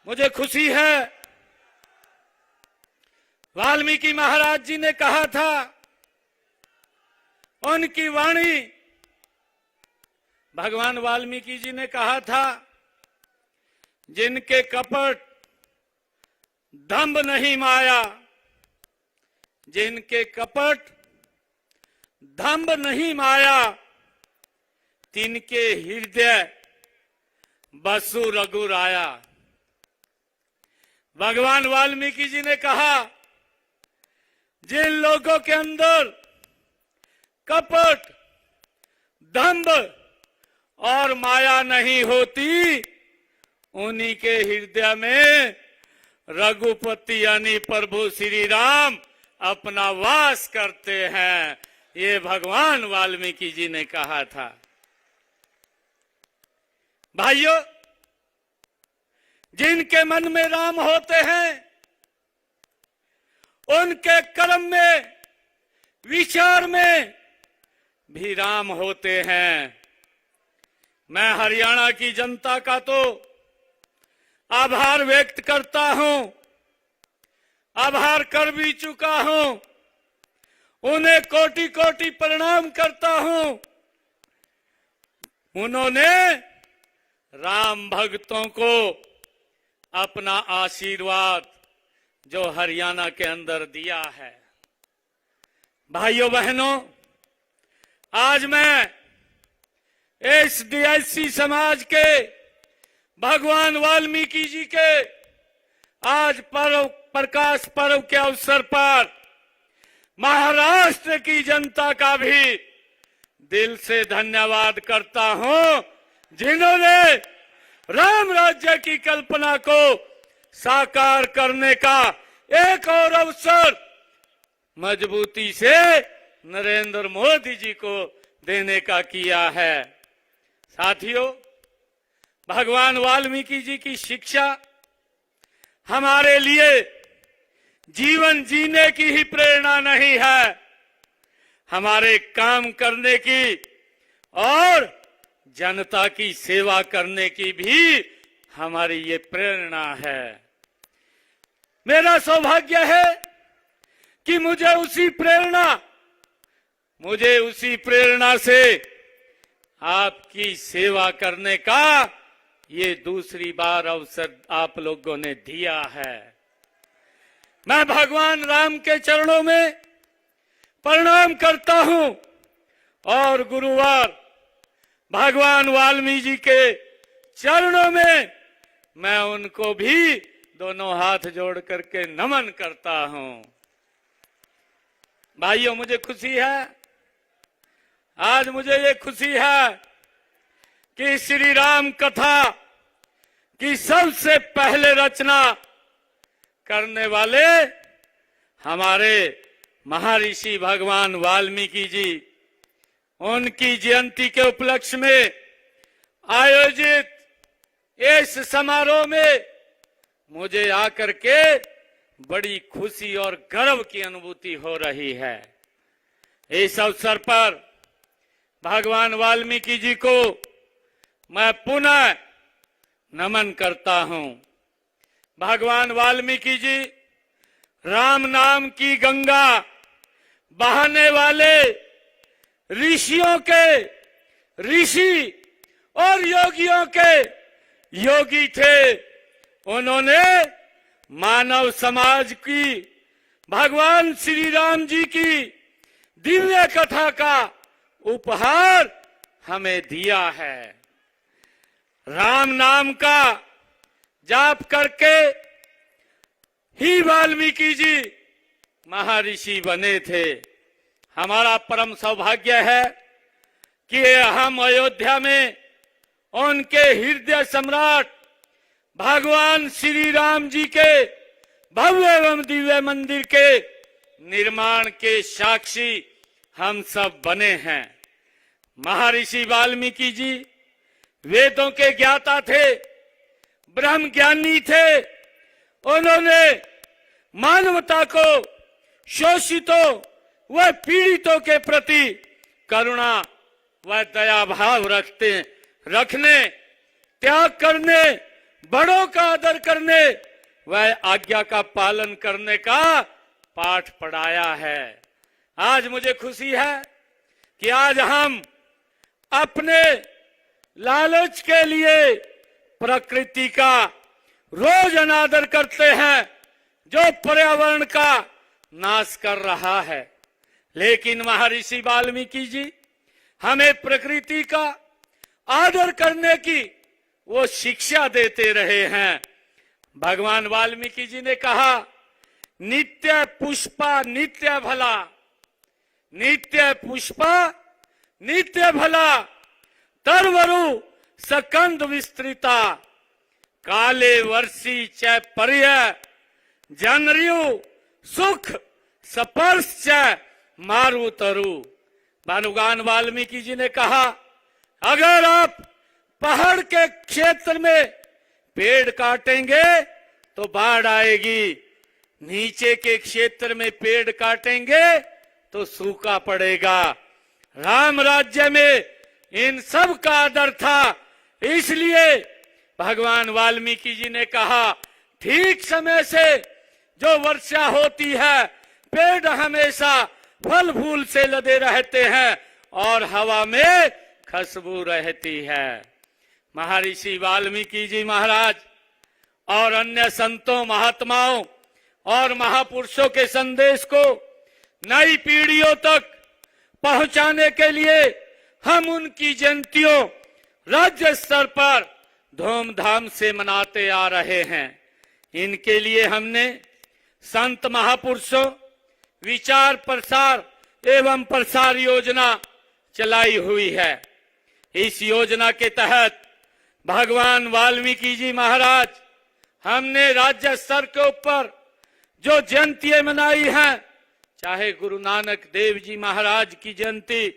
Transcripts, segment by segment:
मुझे खुशी है, वाल्मीकि महाराज जी ने कहा था, उनकी वाणी, भगवान वाल्मीकि जी ने कहा था, जिनके कपट दंभ नहीं माया, जिनके कपट दंभ नहीं माया, तिनके हृदय बसु रघुराया। भगवान वाल्मीकि जी ने कहा, जिन लोगों के अंदर कपट, दंभ और माया नहीं होती, उन्हीं के हृदय में रघुपति यानी प्रभु श्री राम अपना वास करते हैं। ये भगवान वाल्मीकि जी ने कहा था। भाइयों, जिनके मन में राम होते हैं, उनके कर्म में, विचार में भी राम होते हैं। मैं हरियाणा की जनता का तो आभार व्यक्त करता हूं, आभार कर भी चुका हूं, उन्हें कोटि कोटि प्रणाम करता हूं। उन्होंने राम भक्तों को अपना आशीर्वाद जो हरियाणा के अंदर दिया है। भाइयों बहनों, आज मैं एसडीएससी समाज के भगवान वाल्मीकि जी के आज प्रकाश पर्व के अवसर पर महाराष्ट्र की जनता का भी दिल से धन्यवाद करता हूं, जिन्होंने राम राज्य की कल्पना को साकार करने का एक और अवसर मजबूती से नरेंद्र मोदी जी को देने का किया है। साथियों, भगवान वाल्मीकि जी की शिक्षा हमारे लिए जीवन जीने की ही प्रेरणा नहीं है, हमारे काम करने की और जनता की सेवा करने की भी हमारी ये प्रेरणा है। मेरा सौभाग्य है कि मुझे उसी प्रेरणा से आपकी सेवा करने का ये दूसरी बार अवसर आप लोगों ने दिया है। मैं भगवान राम के चरणों में प्रणाम करता हूं और गुरुवार भगवान वाल्मीकि जी के चरणों में मैं उनको भी दोनों हाथ जोड़ करके नमन करता हूं। भाइयों, मुझे खुशी है, आज मुझे ये खुशी है कि श्री राम कथा की सबसे पहले रचना करने वाले हमारे महर्षि भगवान वाल्मीकि जी, उनकी जयंती के उपलक्ष्य में आयोजित इस समारोह में मुझे आकर के बड़ी खुशी और गर्व की अनुभूति हो रही है। इस अवसर पर भगवान वाल्मीकि जी को मैं पुनः नमन करता हूं। भगवान वाल्मीकि जी राम नाम की गंगा बहाने वाले ऋषियों के ऋषि और योगियों के योगी थे। उन्होंने मानव समाज की भगवान श्री राम जी की दिव्य कथा का उपहार हमें दिया है। राम नाम का जाप करके ही वाल्मीकि जी महर्षि बने थे। हमारा परम सौभाग्य है कि हम अयोध्या में उनके हृदय सम्राट भगवान श्री राम जी के भव्य एवं दिव्य मंदिर के निर्माण के साक्षी हम सब बने हैं। महर्षि वाल्मीकि जी वेदों के ज्ञाता थे, ब्रह्म ज्ञानी थे। उन्होंने मानवता को शोषितों व पीड़ितों के प्रति करुणा व दया भाव रखने, त्याग करने बड़ों का आदर करने व आज्ञा का पालन करने का पाठ पढ़ाया है। आज मुझे खुशी है कि आज हम अपने लालच के लिए प्रकृति का रोज अनादर करते हैं, जो पर्यावरण का नाश कर रहा है। लेकिन महर्षि वाल्मीकि जी हमें प्रकृति का आदर करने की वो शिक्षा देते रहे हैं। भगवान वाल्मीकि जी ने कहा, नित्य पुष्पा नित्य भला, नित्य पुष्पा नित्य भला, तरवरु सकंद विस्तृता, काले वर्षी च पर्य, जनरियु सुख स्पर्श च मारुतरु। भगवान वाल्मीकि जी ने कहा, अगर आप पहाड़ के क्षेत्र में पेड़ काटेंगे तो बाढ़ आएगी, नीचे के क्षेत्र में पेड़ काटेंगे तो सूखा पड़ेगा। राम राज्य में इन सब का आदर था, इसलिए भगवान वाल्मीकि जी ने कहा, ठीक समय से जो वर्षा होती है, पेड़ हमेशा फल फूल से लदे रहते हैं और हवा में खुशबू रहती है। महर्षि वाल्मीकि जी महाराज और अन्य संतों, महात्माओं और महापुरुषों के संदेश को नई पीढ़ियों तक पहुंचाने के लिए हम उनकी जयंतियों राज्य स्तर पर धूमधाम से मनाते आ रहे हैं। इनके लिए हमने संत महापुरुषों विचार प्रसार एवं प्रसार योजना चलाई हुई है। इस योजना के तहत भगवान वाल्मीकि जी महाराज हमने राज्य स्तर के ऊपर जो जयंतियां मनाई हैं, चाहे गुरु नानक देव जी महाराज की जयंती,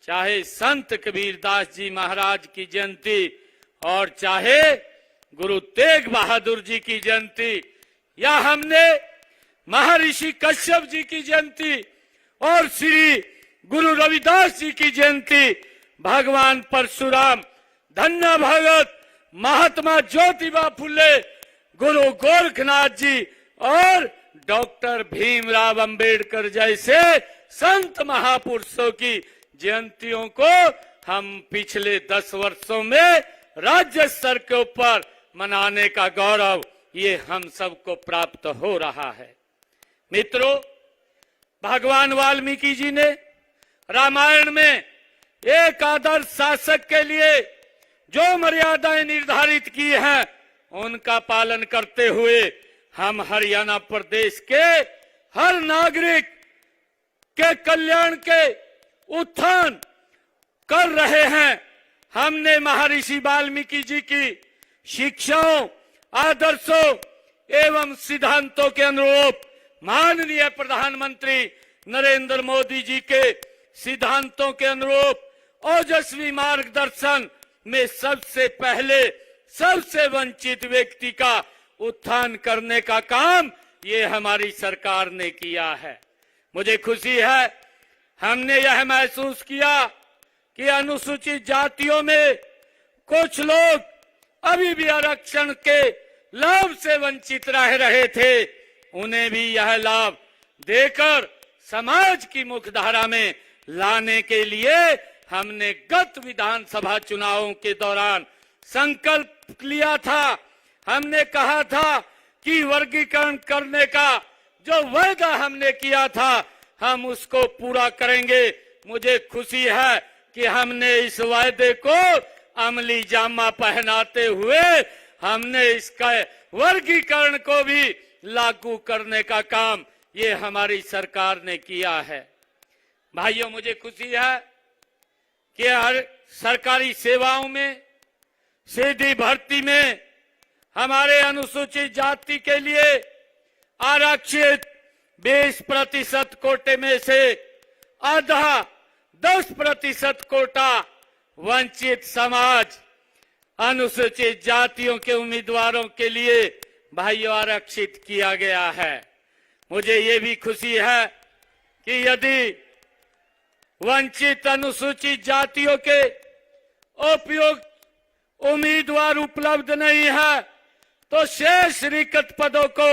चाहे संत कबीरदास जी महाराज की जयंती और चाहे गुरु तेग बहादुर जी की जयंती, या हमने महर्षि कश्यप जी की जयंती और श्री गुरु रविदास जी की जयंती, भगवान परशुराम, धन्य भगत महात्मा ज्योतिबा फुले, गुरु गोरखनाथ जी और डॉक्टर भीमराव अंबेडकर जैसे संत महापुरुषों की जयंतियों को हम पिछले 10 वर्षों में राज्य स्तर के ऊपर मनाने का गौरव ये हम सबको प्राप्त हो रहा है। मित्रों, भगवान वाल्मीकि जी ने रामायण में एक आदर्श शासक के लिए जो मर्यादाएं निर्धारित की हैं, उनका पालन करते हुए हम हरियाणा प्रदेश के हर नागरिक के कल्याण के उत्थान कर रहे हैं। हमने महर्षि वाल्मीकि जी की शिक्षाओं, आदर्शों एवं सिद्धांतों के अनुरूप माननीय प्रधानमंत्री नरेंद्र मोदी जी के सिद्धांतों के अनुरूप ओजस्वी मार्गदर्शन में सबसे पहले सबसे वंचित व्यक्ति का उत्थान करने का काम ये हमारी सरकार ने किया है। मुझे खुशी है, हमने यह महसूस किया कि अनुसूचित जातियों में कुछ लोग अभी भी आरक्षण के लाभ से वंचित रह रहे थे, उन्हें भी यह लाभ देकर समाज की मुख्यधारा में लाने के लिए हमने गत विधानसभा चुनावों के दौरान संकल्प लिया था। हमने कहा था कि वर्गीकरण करने का जो वायदा हमने किया था, हम उसको पूरा करेंगे। मुझे खुशी है कि हमने इस वायदे को अमली जामा पहनाते हुए हमने इसका वर्गीकरण को भी लागू करने का काम ये हमारी सरकार ने किया है। भाइयों, मुझे खुशी है कि हर सरकारी सेवाओं में सीधी भर्ती में हमारे अनुसूचित जाति के लिए आरक्षित 20% कोटे में से आधा 10% कोटा वंचित समाज अनुसूचित जातियों के उम्मीदवारों के लिए भाइयों आरक्षित किया गया है। मुझे ये भी खुशी है कि यदि वंचित अनुसूचित जातियों के उपयुक्त उम्मीदवार उपलब्ध नहीं है तो शेष रिक्त पदों को